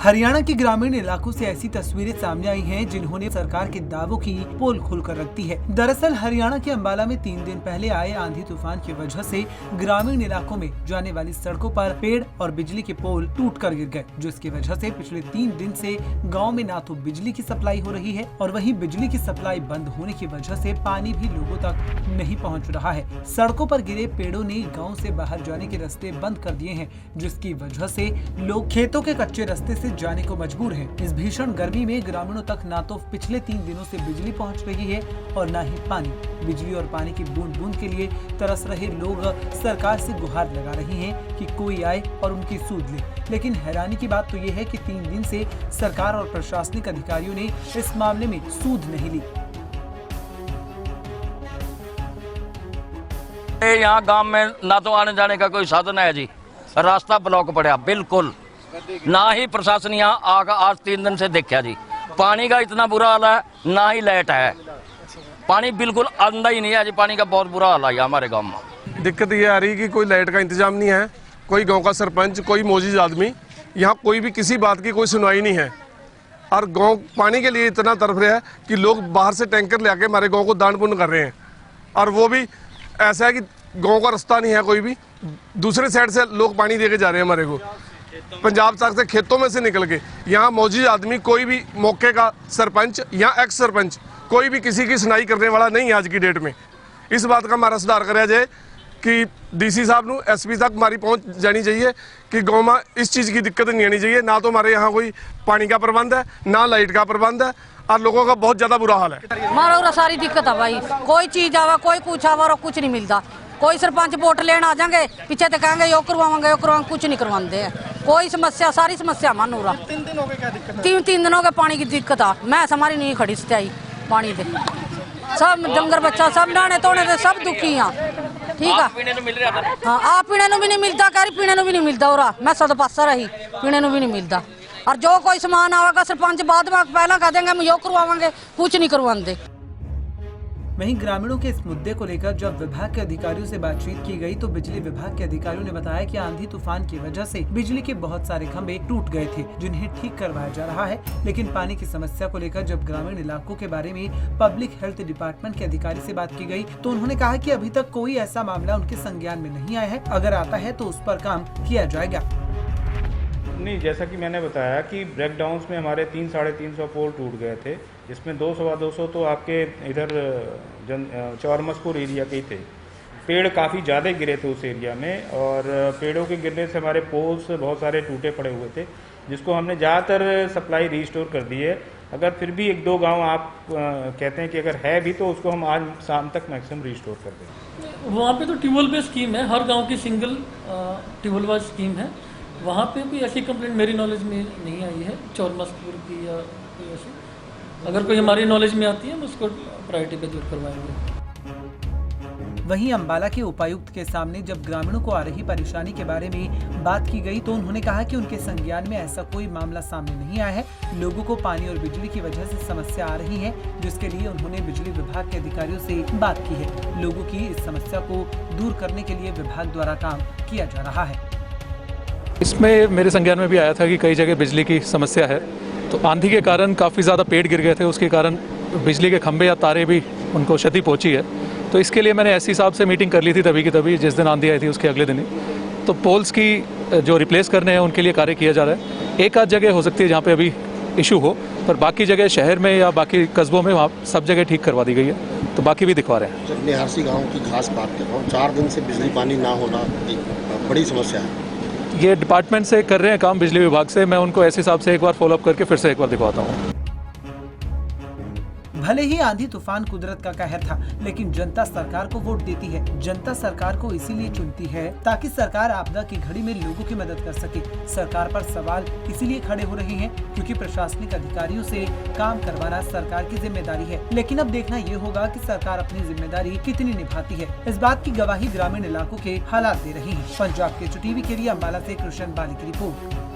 हरियाणा के ग्रामीण इलाकों से ऐसी तस्वीरें सामने आई हैं जिन्होंने सरकार के दावों की पोल खोलकर रख दी है। दरअसल हरियाणा के अंबाला में 3 दिन पहले आए आंधी तूफान की वजह से ग्रामीण इलाकों में जाने वाली सड़कों पर पेड़ और बिजली के पोल टूटकर गिर गए, जिसकी वजह से पिछले 3 दिन से गाँव में न तो बिजली की सप्लाई हो रही है और वहीं बिजली की सप्लाई बंद होने की वजह से पानी भी लोगों तक नहीं पहुँच रहा है। सड़कों पर गिरे पेड़ों ने गाँव से बाहर जाने के रास्ते बंद कर दिए हैं, जिसकी वजह से लोग खेतों के कच्चे रास्ते से जाने को मजबूर हैं। इस भीषण गर्मी में ग्रामीणों तक ना तो पिछले 3 दिनों से बिजली पहुंच रही है और ना ही पानी। बिजली और पानी की बूंद बूंद के लिए तरस रहे लोग सरकार से गुहार लगा रहे हैं कि कोई आए और उनकी सूध ले। लेकिन हैरानी की बात तो ये है कि 3 दिन से सरकार और प्रशासनिक अधिकारियों ने इस मामले में सूध नहीं ली। यहाँ गांव में ना तो आने जाने का कोई साधन है जी, रास्ता ब्लॉक पड़ा बिल्कुल, ना ही प्रशासन यहाँ आकर आज 3 दिन से देखा जी। पानी का इतना बुरा हाल है, ना ही लाइट है, पानी बिल्कुल आंदा ही नहीं है जी। पानी का बहुत बुरा हाल है हमारे गांव में। दिक्कत ये आ रही है कि कोई लाइट का इंतजाम नहीं है, कोई गांव का सरपंच, कोई मोजीज आदमी, यहाँ कोई भी किसी बात की कोई सुनवाई नहीं है। और गांव पानी के लिए इतना तड़फ रहा है कि लोग बाहर से टैंकर ले आके हमारे गाँव को दान पुण्य कर रहे हैं। और वो भी ऐसा है कि गाँव का रास्ता नहीं है, कोई भी दूसरे साइड से लोग पानी दे के जा रहे हैं हमारे को, पंजाब तक से खेतों में से निकल के। यहाँ मौजूद आदमी, कोई भी मौके का सरपंच या एक्स सरपंच, कोई भी किसी की सुनाई करने वाला नहीं है आज की डेट में। इस बात का हमारा सुधार करा जाए कि डीसी साहब ਨੂੰ एसपी तक हमारी पहुँच जानी चाहिए कि गाँव में इस चीज़ की दिक्कत नहीं आनी चाहिए। ना तो हमारे यहाँ कोई पानी का प्रबंध है, ना लाइट का प्रबंध है, और लोगों का बहुत ज़्यादा बुरा हाल है। हमारा सारी दिक्कत है भाई, कोई चीज़ आवा, कोई कुछ आवा और कुछ नहीं मिलता। कोई सरपंच वोट लेने आ जाएंगे, पीछे तो कहेंगे यो करवाएंगे, कुछ नहीं करवाते हैं। कोई समस्या, सारी समस्या मानो रहा। 3 दिन हो गए, क्या दिक्कत है? 3 दिन हो गए पानी की दिक्कत आ। मैं हमारी नहीं खड़ी सच्चाई पानी से, सब डंगर बच्चा सब नाने तोड़े से सब दुखी हाँ। ठीक है, हाँ आप पीने भी नहीं मिलता, कह रही पीने भी नहीं मिलता। और मैं सद पासा रही, पीने भी नहीं मिलता। और जो कोई सामान आवेगा सरपंच बाद में पहला कह देंगे हम यो करवाएंगे, कुछ नहीं करवाते। वहीं ग्रामीणों के इस मुद्दे को लेकर जब विभाग के अधिकारियों से बातचीत की गई तो बिजली विभाग के अधिकारियों ने बताया कि आंधी तूफान की वजह से बिजली के बहुत सारे खंभे टूट गए थे, जिन्हें ठीक करवाया जा रहा है। लेकिन पानी की समस्या को लेकर जब ग्रामीण इलाकों के बारे में पब्लिक हेल्थ डिपार्टमेंट के अधिकारी से बात की गई तो उन्होंने कहा कि अभी तक कोई ऐसा मामला उनके संज्ञान में नहीं आया है। अगर आता है तो उस पर काम किया जाएगा। नहीं, जैसा कि मैंने बताया कि ब्रेकडाउन्स में हमारे 300-350 पोल टूट गए थे, जिसमें 200-250 तो आपके इधर चौरमसपुर एरिया के ही थे। पेड़ काफ़ी ज़्यादा गिरे थे उस एरिया में, और पेड़ों के गिरने से हमारे पोल्स बहुत सारे टूटे पड़े हुए थे, जिसको हमने ज़्यादातर सप्लाई रिस्टोर कर दी है। अगर फिर भी 1-2 गांव आप कहते हैं कि अगर है भी तो उसको हम आज शाम तक मैक्सिमम रिस्टोर कर देंगे। वहाँ पे तो ट्यूबवेल बेस्ड स्कीम है, हर गाँव की सिंगल ट्यूबवेल वाइज स्कीम है। वहाँ पे कोई ऐसी कंप्लेंट मेरी नॉलेज में नहीं आई है चौरमसपुर की या कोई ऐसी। अगर कोई हमारी नॉलेज में आती है हम उसको प्रायोरिटी पे दूर करवाएंगे। वहीं अंबाला के उपायुक्त के सामने जब ग्रामीणों को आ रही परेशानी के बारे में बात की गई तो उन्होंने कहा कि उनके संज्ञान में ऐसा कोई मामला सामने नहीं आया है। लोगों को पानी और बिजली की वजह से समस्या आ रही है, जिसके लिए उन्होंने बिजली विभाग के अधिकारियों से बात की है। लोगों की इस समस्या को दूर करने के लिए विभाग द्वारा काम किया जा रहा है। इसमें मेरे संज्ञान में भी आया था कि कई जगह बिजली की समस्या है, तो आंधी के कारण काफ़ी ज़्यादा पेड़ गिर गए थे, उसके कारण बिजली के खंभे या तारे भी उनको क्षति पहुंची है। तो इसके लिए मैंने एससी साहब से मीटिंग कर ली थी तभी की तभी, जिस दिन आंधी आई थी उसके अगले दिन ही। तो पोल्स की जो रिप्लेस करने हैं उनके लिए कार्य किया जा रहा है। एक आध जगह हो सकती है जहाँ पे अभी इशू हो, पर बाकी जगह शहर में या बाकी कस्बों में वहाँ सब जगह ठीक करवा दी गई है, तो बाकी भी दिखवा रहे हैं। जब निहारसी गाँव की खास बात कर रहा हूँ, 4 दिन से बिजली पानी ना होना एक बड़ी समस्या है। ये डिपार्टमेंट से कर रहे हैं काम, बिजली विभाग से। मैं उनको ऐसे हिसाब से एक बार फॉलोअप करके फिर से एक बार दिखवाता हूँ। भले ही आंधी तूफान कुदरत का कहर था, लेकिन जनता सरकार को वोट देती है। जनता सरकार को इसीलिए चुनती है ताकि सरकार आपदा की घड़ी में लोगों की मदद कर सके। सरकार पर सवाल इसीलिए खड़े हो रहे हैं क्योंकि प्रशासनिक अधिकारियों से काम करवाना सरकार की जिम्मेदारी है। लेकिन अब देखना ये होगा कि सरकार अपनी जिम्मेदारी कितनी निभाती है। इस बात की गवाही ग्रामीण इलाकों के हालात दे रहे हैं। पंजाब के टीवी के लिए अंबाला से कृष्ण बाली की रिपोर्ट।